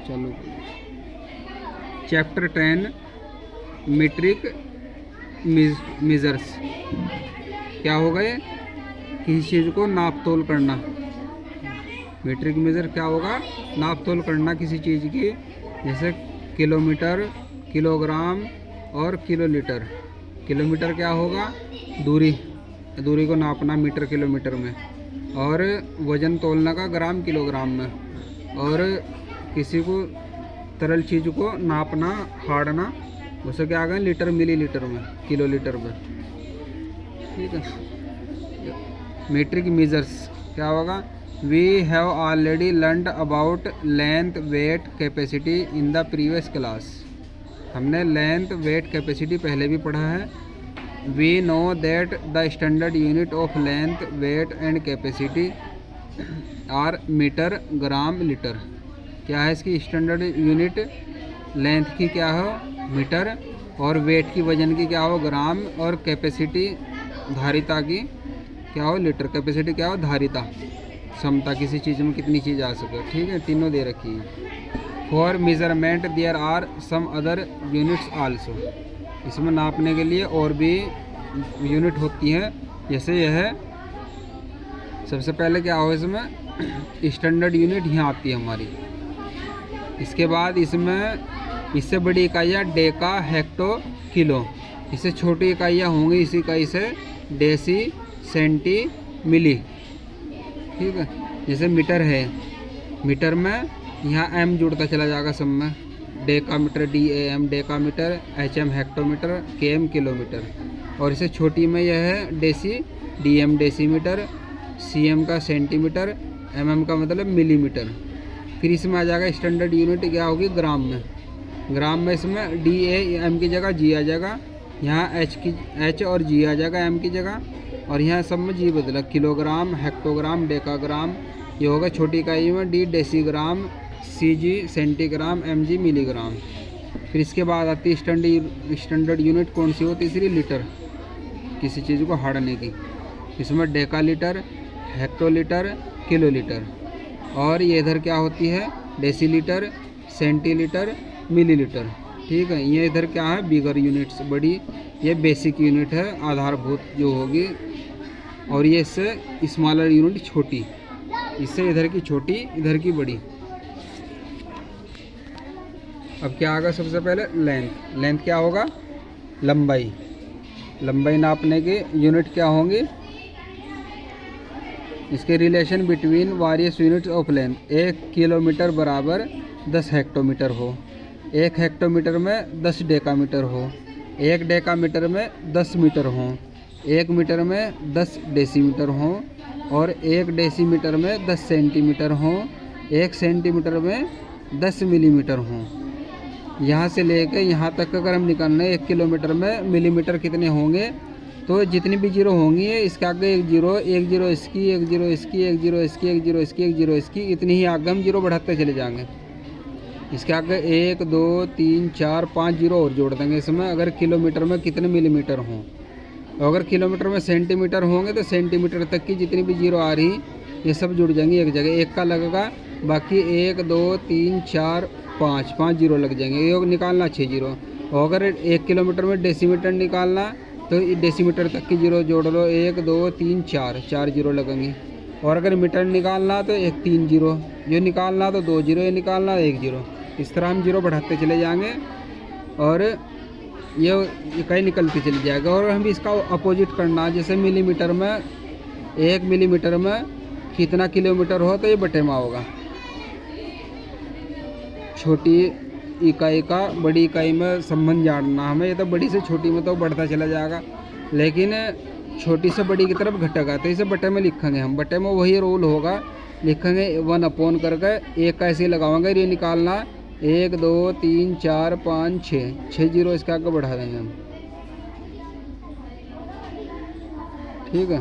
चलो, chapter 10 metric measures. क्या होगा ये? किसी चीज़ को नाप तोल करना। मीट्रिक मेजर क्या होगा? नाप तोल करना किसी चीज़ की, जैसे किलोमीटर, किलोग्राम और किलोलीटर। किलोमीटर क्या होगा? दूरी, दूरी को नापना मीटर किलोमीटर में, और वजन तोलना का ग्राम किलोग्राम में, और किसी को तरल चीज़ को नापना, हाड़ना, उसे क्या आ गया? लीटर मिलीलीटर में, किलोलीटर में। ठीक है। मीट्रिक मेजर्स क्या होगा? We have already learned about length, weight, capacity in the previous class. हमने लेंथ, वेट, कैपेसिटी पहले भी पढ़ा है। We know that the standard unit of length, weight and capacity are metre, gram, litre. क्या है इसकी स्टैंडर्ड यूनिट? लेंथ की क्या हो? मीटर, और वेट की, वजन की क्या हो? ग्राम, और कैपेसिटी, धारिता की क्या हो? लीटर। कैपेसिटी क्या हो? धारिता, क्षमता, किसी चीज़ में कितनी चीज़ आ सके। ठीक है, तीनों दे रखी है। For measurement there are some other units also. इसमें नापने के लिए और भी यूनिट होती हैं, जैसे यह है। सबसे पहले क्या हो इसमें? स्टैंडर्ड यूनिट यहाँ आती है हमारी। इसके बाद इसमें इससे बड़ी इकाइयाँ डेका, हेक्टो, किलो। इससे छोटी इकाइयाँ होंगी इस इकाई से डेसी, सेंटी, मिली। ठीक है। जैसे मीटर है, मीटर में यहाँ एम जुड़ता चला जाएगा सब में। Decametre, DAM decametre, HM hectometre, KM kilometre. और इससे छोटी में यह है डेसी, DM डेसीमीटर, CM का सेंटीमीटर, MM का मतलब मिलीमीटर। फिर इसमें आ जाएगा स्टैंडर्ड यूनिट क्या होगी? ग्राम में। ग्राम में इसमें DAM की जगह G आ जाएगा, यहाँ H और G आ जाएगा M की जगह, और यहाँ सब में G बदला। किलोग्राम, हेक्टोग्राम, डेकाग्राम, ये होगा छोटी इकाई में D decigram, CG centigram, MG milligram. फिर इसके बाद आती है स्टैंडर्ड यूनिट, कौन सी हो? तीसरी, लीटर, किसी चीज़ को हाड़ने की। इसमें डेकालीटर, हेक्टोलीटर, किलोलीटर। और ये इधर क्या होती है? Decilitre, centilitre, millilitre. ठीक है। ये इधर क्या है? बिगर यूनिट्स, बड़ी। ये बेसिक यूनिट है, आधारभूत जो होगी। और ये इससे स्मॉलर यूनिट, छोटी। इससे इधर की छोटी, इधर की बड़ी। अब क्या आएगा? सबसे पहले लेंथ। लेंथ क्या होगा? लंबाई। लंबाई नापने के यूनिट क्या होंगे? इसके relation between various units of length. 1 kilometre बराबर 10 हेक्टोमीटर हो, 1 हेक्टोमीटर में 10 डेकामीटर हो, 1 डेकामीटर में 10 मीटर हो, 1 मीटर में 10 डेसीमीटर हो, और 1 डेसीमीटर में 10 सेंटीमीटर हो, 1 सेंटीमीटर में 10 मिलीमीटर हो। यहाँ से लेके यहाँ तक अगर हम निकालना है 1 किलोमीटर में मिलीमीटर कितने होंगे, तो जितनी भी जीरो होंगी इसके आगे एक जीरो इसकी, एक जीरो इसकी, एक जीरो इसकी, एक जीरो इसकी, एक जीरो इसकी, इतनी ही आगे हम जीरो बढ़ाते चले जाएंगे। इसके आगे 1 2 3 4 5 जीरो और जोड़ देंगे इसमें, अगर किलोमीटर में कितने मिलीमीटर हों। अगर किलोमीटर में सेंटीमीटर होंगे तो सेंटीमीटर तक की जितनी भी जीरो आ रही ये सब जुड़ जाएंगी एक जगह। एक का लगेगा, बाकी 1 2 3 4 5 जीरो लग जाएंगे। ये निकालना 6 जीरो। और अगर 1 किलोमीटर में डेसीमीटर निकालना तो डेसीमीटर तक की जीरो जोड़ लो, 1 2 3 4 जीरो लगेंगे। और अगर मीटर निकालना तो 1 3 जीरो, ये निकालना तो 2 जीरो, ये निकालना 1 जीरो। इस तरह हम जीरो बढ़ाते चले जाएंगे और ये इकाई निकलती चली जाएगा। और हम इसका अपोजिट करना, जैसे मिलीमीटर में 1 मिलीमीटर में कितना किलोमीटर हो तो ये बटे में होगा। छोटी इकाई का बड़ी इकाई में संबंध जानना हमें, ये तो बड़ी से छोटी में तो बढ़ता चला जाएगा, लेकिन छोटी से बड़ी की तरफ घटेगा तो इसे बटे में लिखेंगे हम। बटे में वही रूल होगा, लिखेंगे 1 अपॉन करके, एक का ऐसे लगावांगे, ये निकालना 1 2 3 4 5 6 जीरो इसके आगे बढ़ा देंगे हम। ठीक है,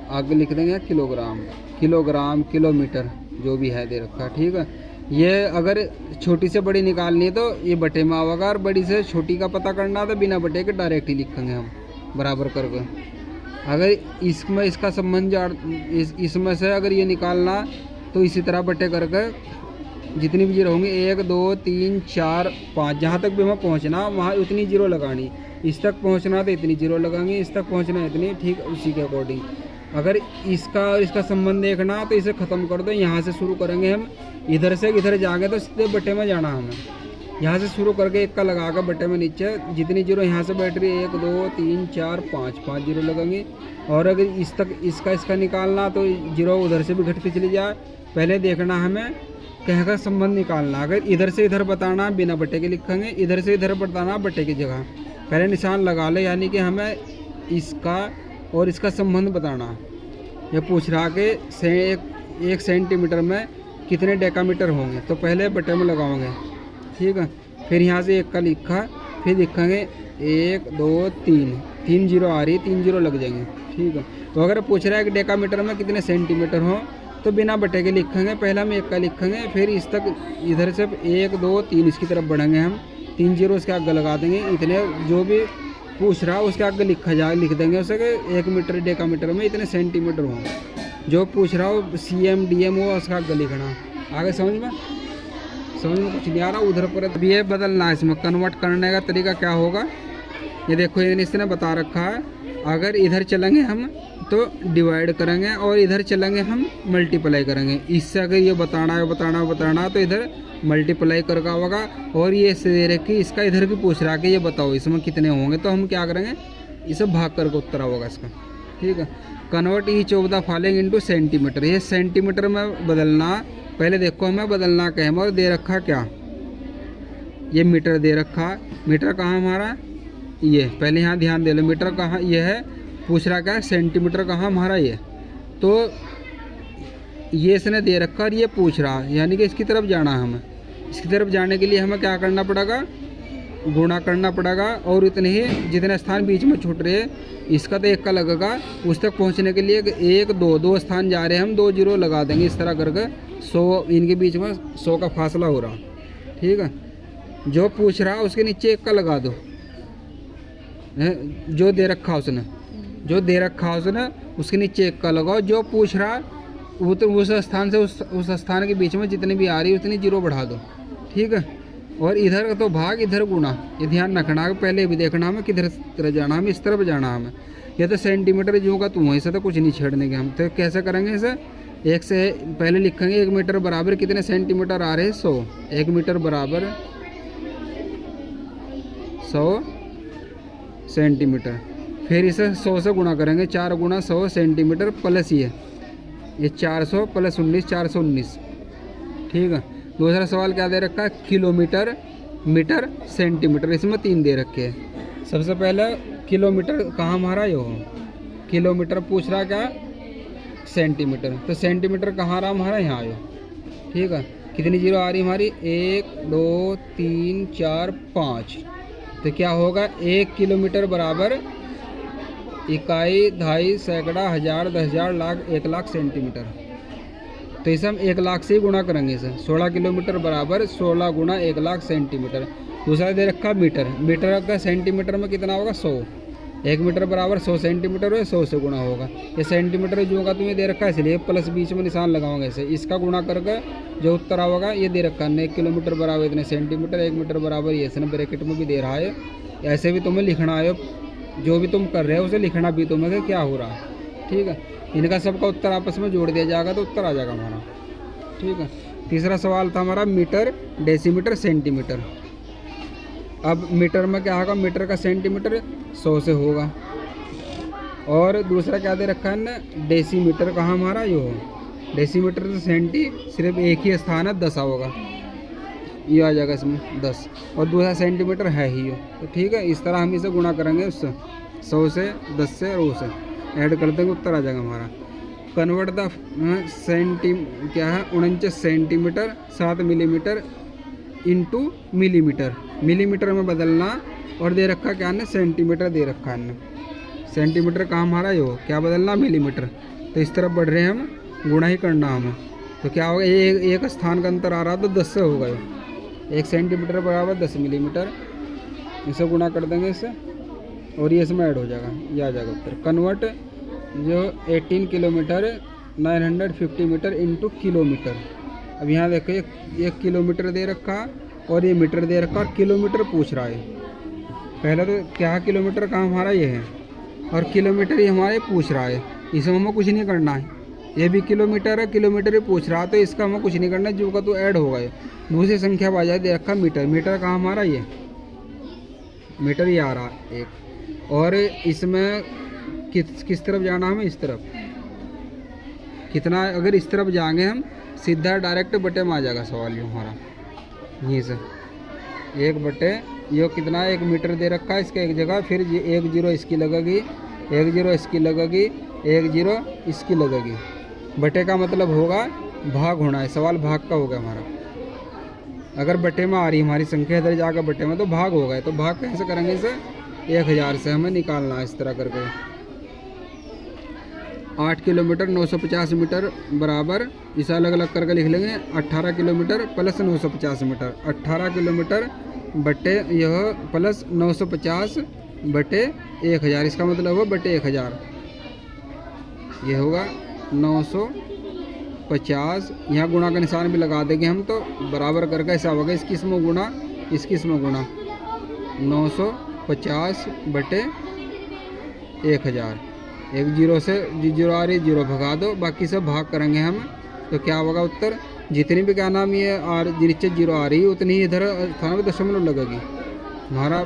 आगे लिख देंगे किलोग्राम, किलोग्राम, किलोमीटर, जो भी है दे रखा। ठीक है, ये अगर छोटी से बड़ी निकालनी है तो ये बटे में आएगा, और बड़ी से छोटी का पता करना तो बिना बटे के डायरेक्ट ही लिखेंगे हम बराबर करके। अगर इसमें इसका संबंध इसमें से अगर ये निकालना तो इसी तरह बटे करके जितनी भी जीरो होंगी 1 2 3 4 5, जहाँ तक भी हमें पहुँचना वहाँ उतनी जीरो लगानी। इस तक पहुँचना तो इतनी जीरो लगाएंगे, इस तक पहुँचना इतनी, ठीक उसी के अकॉर्डिंग। अगर इसका और इसका संबंध देखना तो इसे ख़त्म कर दो। यहाँ से शुरू करेंगे हम, इधर से इधर जाएंगे तो सीधे बट्टे में जाना हमें। यहाँ से शुरू करके 1 का लगा कर बट्टे में नीचे जितनी जीरो यहाँ से बैठ रही है 1 2 3 4 5 जीरो लगेंगी। और अगर इस तक इसका निकालना तो जीरो उधर से भी घट के चली जाए। पहले देखना हमें कह का संबंध निकालना। अगर इधर से इधर बताना बिना बट्टे के लिखेंगे, इधर से इधर बताना बट्टे की जगह। पहले निशान लगा ले, यानी कि हमें इसका और इसका संबंध बताना। ये पूछ रहा कि एक सेंटीमीटर में कितने डेकामीटर होंगे, तो पहले बट्टे में लगाओगे, ठीक है। फिर यहाँ से 1 का लिखा, फिर लिखेंगे 1 2 3 जीरो आ रही, 3 जीरो लग जाएंगे, ठीक है। तो अगर पूछ रहा है कि डेकामीटर में कितने सेंटीमीटर हो तो बिना बटे के लिखेंगे। पहला हम 1 का लिखेंगे, फिर इस तक इधर से 1 2 3 इसकी तरफ बढ़ेंगे हम, 3 जीरो उसके आगे लगा देंगे। इतने जो भी पूछ रहा उसके आगे लिख देंगे उसे कि 1 मीटर डेकामीटर में इतने सेंटीमीटर हों। जो पूछ रहा हो CM DM हो उसका आगे लिखना। आगे समझ में कुछ नहीं आ रहा उधर पर। अब ये बदलना है, इसमें कन्वर्ट करने का तरीका क्या होगा ये देखो, इसने बता रखा है। अगर इधर चलेंगे हम तो डिवाइड करेंगे और इधर चलेंगे हम मल्टीप्लाई करेंगे। इससे अगर ये बताना तो इधर मल्टीप्लाई करके होगा। और ये से रखी इसका इधर भी पूछ रहा है कि ये बताओ इसमें कितने होंगे, तो हम क्या करेंगे इसे भाग करके उत्तर होगा इसका, ठीक है। Convert each of the following into centimetre. ये सेंटीमीटर में बदलना। पहले देखो हमें बदलना क्या है और दे रखा क्या, ये मीटर दे रखा। मीटर कहाँ हमारा, ये पहले यहाँ ध्यान दे लो, मीटर कहाँ ये है, पूछ रहा क्या है सेंटीमीटर कहाँ हमारा ये। तो ये इसने दे रखा और ये पूछ रहा, यानी कि इसकी तरफ जाना है हमें। इसकी तरफ जाने के लिए हमें क्या करना पड़ेगा, गुणा करना पड़ेगा। और इतने ही जितने स्थान बीच में छूट रहे इसका तो 1 का लगेगा। उस तक पहुंचने के लिए 1 2 स्थान जा रहे हैं हम, 2 जीरो लगा देंगे इस तरह करके। 100 इनके बीच में 100 का फासला हो रहा, ठीक है। जो पूछ रहा उसके नीचे 1 का लगा दो, जो दे रखा उसने उसके नीचे 1 का लगाओ। जो पूछ रहा वो तो उस स्थान से उस स्थान के बीच में जितनी भी आ रही है उतनी जीरो बढ़ा दो, ठीक है। और इधर तो भाग इधर गुना, ये ध्यान रखना है। पहले भी देखना हमें किधर तरह जाना, हमें इस तरफ जाना हमें। ये तो सेंटीमीटर जो का तू ऐसे तो कुछ नहीं छेड़ने के हम। तो कैसे करेंगे इसे, 1 से पहले लिखेंगे 1 मीटर बराबर कितने सेंटीमीटर आ रहे हैं 100। 1 मीटर बराबर 100 सेंटीमीटर। फिर इसे 100 से गुणा करेंगे, 4 गुणा 100 सेंटीमीटर प्लस ये 400 प्लस 19 419, ठीक है। दूसरा सवाल क्या दे रखा है, किलोमीटर मीटर सेंटीमीटर, इसमें 3 दे रखे हैं। सबसे पहले किलोमीटर कहाँ हमारा ये हो, किलोमीटर पूछ रहा क्या सेंटीमीटर, तो सेंटीमीटर कहाँ रहा हमारा यहाँ आयो, ठीक है। कितनी जीरो आ रही हमारी 1 2 3 4 5। तो क्या होगा 1 किलोमीटर बराबर इकाई, दहाई, सैकड़ा, हज़ार, 10,000, लाख, 1 लाख सेंटीमीटर। तो इसे हम 1 लाख से ही गुणा करेंगे इसे। 16 किलोमीटर बराबर 16 गुणा 1 लाख सेंटीमीटर। दूसरा दे रखा मीटर, मीटर का सेंटीमीटर में कितना होगा 100। 1 मीटर बराबर 100 सेंटीमीटर है, 100 से गुणा होगा। ये सेंटीमीटर जो होगा तुम्हें दे रखा है इसलिए प्लस बीच में निशान लगाओगे इसे। इसका गुणा करके जो उत्तर होगा ये दे रखा है 1 किलोमीटर बराबर इतने सेंटीमीटर, 1 मीटर बराबर ये इसने ब्रैकेट में भी दे रहा है। ऐसे भी तुम्हें लिखना है, जो भी तुम कर रहे हो उसे लिखना भी तुम्हें कि क्या हो रहा है, ठीक है। इनका सबका उत्तर आपस में जोड़ दिया जाएगा तो उत्तर आ जाएगा हमारा, ठीक है। तीसरा सवाल था हमारा मीटर, डेसीमीटर, सेंटीमीटर। अब मीटर में क्या होगा, मीटर का सेंटीमीटर 100 से होगा। और दूसरा क्या दे रखा है ना, डेसीमीटर कहाँ हमारा ये हो, डेसीमीटर से सेंटी सिर्फ एक ही स्थान है 10 होगा, ये आ जाएगा इसमें 10। और दूसरा सेंटीमीटर है ही हो, तो ठीक है। इस तरह हम इसे गुणा करेंगे उससे 100 से 10 से और उसे ऐड कर देंगे, उत्तर आ जाएगा हमारा। कन्वर्ट द क्या है 49 centimetre 7 millimetre into millimetre. Millimetre में बदलना। और दे रखा क्या है सेंटीमीटर दे रखा है। सेंटीमीटर का हमारा ये हो क्या बदलना मिलीमीटर। तो इस तरफ बढ़ रहे हैं हम, गुणा ही करना हमें। तो क्या होगा एक स्थान का अंतर आ रहा तो 10 से होगा। 1 सेंटीमीटर बराबर 10 मिलीमीटर, इसे गुणा कर देंगे इससे और ये इसमें ऐड हो जाएगा, ये आ जाएगा उत्तर। कन्वर्ट जो 18 किलोमीटर 950 मीटर इंटू किलोमीटर। अब यहाँ देखो 1 किलोमीटर दे रखा और ये मीटर दे रखा और किलोमीटर पूछ रहा है। पहले तो क्या किलोमीटर का हमारा ये है और किलोमीटर ही हमारे पूछ रहा है, इसमें हमें कुछ नहीं करना है। ये भी किलोमीटर है, किलोमीटर ही पूछ रहा है तो इसका हमें कुछ नहीं करना है, जो का तो ऐड होगा। ये दूसरी संख्या बाजार दे रखा मीटर, मीटर का हमारा ये मीटर ही आ रहा एक। और इसमें किस तरफ जाना हमें, इस तरफ कितना, अगर इस तरफ जाएंगे हम सीधा डायरेक्ट बटे में आ जाएगा सवाल ये हमारा। यहीं से 1 बटे ये कितना है 1 मीटर दे रखा है इसका एक जगह, फिर 1 0 इसकी लगेगी, 1 0 इसकी लगेगी, 1 0 इसकी लगेगी। बटे का मतलब होगा भाग होना है, सवाल भाग का होगा हमारा। अगर बटे में आ रही हमारी संख्या इधर जाकर बटे में तो भाग होगा, तो भाग कैसे करेंगे इसे 1000 से हमें निकालना है इस तरह करके। 8 किलोमीटर 950 मीटर बराबर, इसे अलग अलग करके लिख लेंगे 18 किलोमीटर प्लस 950 मीटर। 18 किलोमीटर बटे यह प्लस 950 बटे 1000, इसका मतलब होगा बटे 1000। ये होगा 950, यहाँ गुणा का निशान भी लगा देंगे हम तो बराबर करके ऐसा होगा इस किस्म गुणा इस किस्म गुणा 950 बटे 1000। 1 0 से 0 आ रही 0 भगा दो, बाकी सब भाग करेंगे हम तो क्या होगा उत्तर। जितनी भी क्या नाम ये नीचे 0 आ रही है उतनी ही इधर स्थान में दशमलव लगेगी। हमारा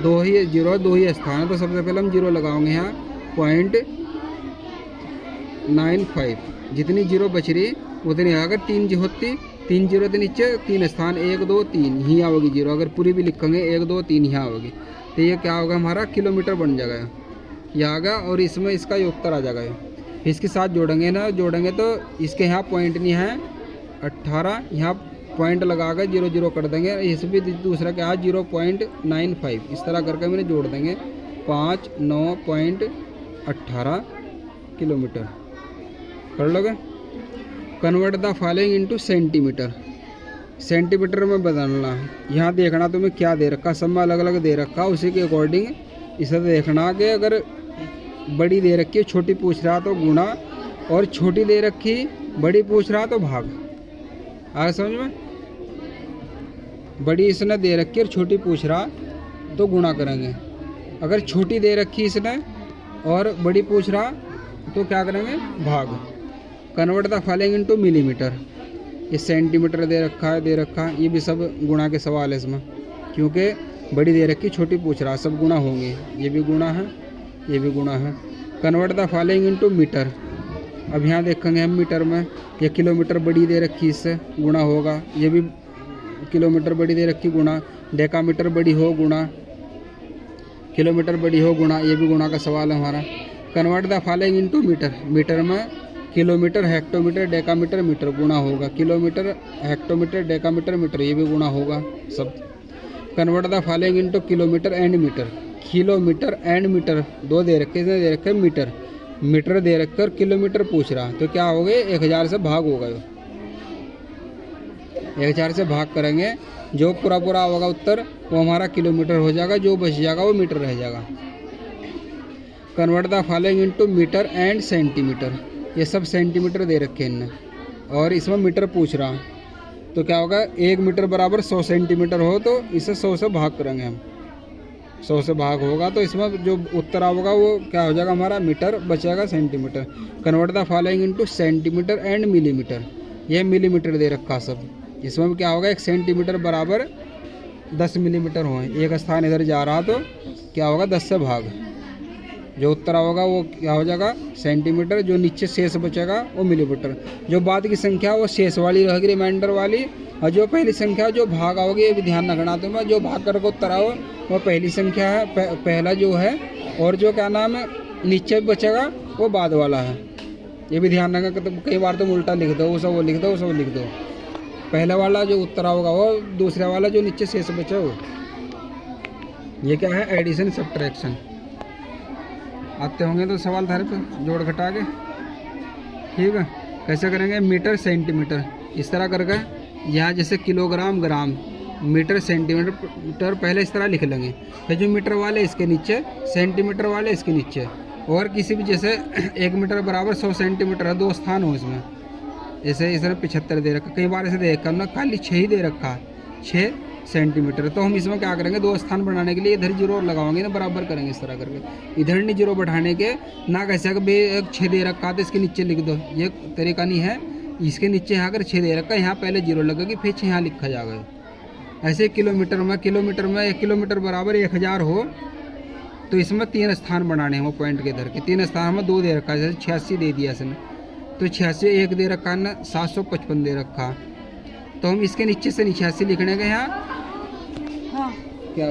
2 ही 0 2 ही स्थान है तो सबसे पहले हम 0 लगाएंगे यहाँ 0.95। जितनी 0 बच रही उतनी, अगर 3 जी होती 3 0 के नीचे 3 स्थान 1 2 3 ही आओगी 0, अगर पूरी भी लिखेंगे 1 2 3 ही आओगी तो ये क्या होगा हमारा किलोमीटर बन जाएगा ये आगा। और इसमें इसका ये उत्तर आ जाएगा। इसके साथ जोड़ेंगे ना, जोड़ेंगे तो इसके यहाँ पॉइंट नहीं है 18, यहाँ पॉइंट लगा कर 0 0 कर देंगे, इस भी दूसरा क्या है 0.95, इस तरह करके मैंने जोड़ देंगे 5 किलोमीटर। कर लोगे। Convert the following into centimetre, centimetre में बदलना। यहाँ देखना तुम्हें क्या दे रखा, सब में अलग अलग दे रखा, उसी के अकॉर्डिंग इसे देखना कि अगर बड़ी दे रखी है छोटी पूछ रहा तो गुणा, और छोटी दे रखी बड़ी पूछ रहा तो भाग। आ समझ में, बड़ी इसने दे रखी और छोटी पूछ रहा तो गुणा करेंगे। अगर छोटी दे रखी इसने और बड़ी पूछ रहा तो क्या करेंगे भाग। Convert the following into millimetre, ये सेंटीमीटर दे रखा है ये भी सब गुणा के सवाल है इसमें, क्योंकि बड़ी दे रखी छोटी पूछ रहा, सब गुणा होंगे। ये भी गुणा है ये भी गुणा है। Convert the following into metre, अब यहाँ देखेंगे हम मीटर में, ये किलोमीटर बड़ी दे रखी इससे गुणा होगा, ये भी किलोमीटर बड़ी दे रखी गुणा, डेकामीटर बड़ी हो गुणा, किलोमीटर बड़ी हो गुणा, ये भी गुणा का सवाल है हमारा। Convert the following into metre, metre में किलोमीटर हेक्टोमीटर डेकामीटर मीटर गुणा होगा, किलोमीटर हेक्टोमीटर डेकामीटर मीटर, ये भी गुणा होगा सब। Convert the following into kilometre and metre, kilometre and metre दो दे रखे मीटर, मीटर दे रखकर किलोमीटर पूछ रहा तो क्या हो गए 1000 से भाग होगा। 1000 से भाग करेंगे, जो पूरा होगा उत्तर वो हमारा किलोमीटर हो जाएगा, जो बच जाएगा वो मीटर रह जाएगा। Convert the following into metre and centimetre, ये सब सेंटीमीटर दे रखे इनने और इसमें मीटर पूछ रहा तो क्या होगा 1 मीटर बराबर 100 सेंटीमीटर हो तो इसे 100 से भाग करेंगे हम, 100 से भाग होगा तो इसमें जो उत्तर होगा वो क्या हो जाएगा हमारा मीटर, बचेगा centimetre. Convert the following into centimetre and millimetre, ये मिलीमीटर दे रखा सब, इसमें भी क्या होगा 1 सेंटीमीटर बराबर 10 मिलीमीटर हो, एक स्थान इधर जा रहा तो क्या होगा 10 से भाग, जो उत्तर होगा वो क्या हो जाएगा सेंटीमीटर, जो नीचे शेष बचेगा वो मिलीमीटर। जो बाद की संख्या वो शेष वाली रहेगी रिमाइंडर वाली, और जो पहली संख्या जो भाग आओगे ये भी ध्यान रखना तुम्हें, जो भाग करके उत्तर आओ वो पहली संख्या है, पहला जो है, और जो क्या नाम है नीचे बचेगा वो बाद वाला है, ये भी ध्यान रखना। तो कई बार तुम उल्टा लिख दो, वो सब लिख दो, वो सब लिख दो, पहला वाला जो उत्तर होगा वो दूसरा वाला जो नीचे शेष बचे वो। ये क्या है एडिशन सब्ट्रैक्शन। आते होंगे तो सवाल धारे पे जोड़ घटा के, ठीक है। कैसे करेंगे मीटर सेंटीमीटर, इस तरह करके यहाँ जैसे किलोग्राम ग्राम मीटर सेंटीमीटर पहले इस तरह लिख लेंगे, फिर जो मीटर वाले इसके नीचे, सेंटीमीटर वाले इसके नीचे, और किसी भी जैसे 1 मीटर बराबर 100 सेंटीमीटर है, 2 स्थान हो इसमें, जैसे इसने 75 दे रखा, कई बार ऐसे दे रखा ना खाली 6 ही दे रखा, 6 सेंटीमीटर। तो हम इसमें क्या करेंगे, 2 स्थान बढ़ाने के लिए इधर जीरो लगावाएंगे ना, बराबर करेंगे इस तरह करके। इधर नहीं जीरो बढ़ाने के ना, कैसे कि 6 दे रखा तो इसके नीचे लिख दो, ये तरीका नहीं है। इसके नीचे यहाँ अगर 6 दे रखा, यहाँ पहले जीरो लगेगी, फिर 6 यहाँ लिखा जाएगा। ऐसे किलोमीटर में 1 किलोमीटर बराबर 1000 हो तो इसमें 3 स्थान बनाने हैं वो पॉइंट के इधर के। 3 स्थान में 2 दे रखा है, जैसे 86 दे दिया इसने, तो 86 1 दे रखा है ना, 755 दे रखा। तो हम इसके नीचे से 86 लिखने के यहाँ हाँ क्या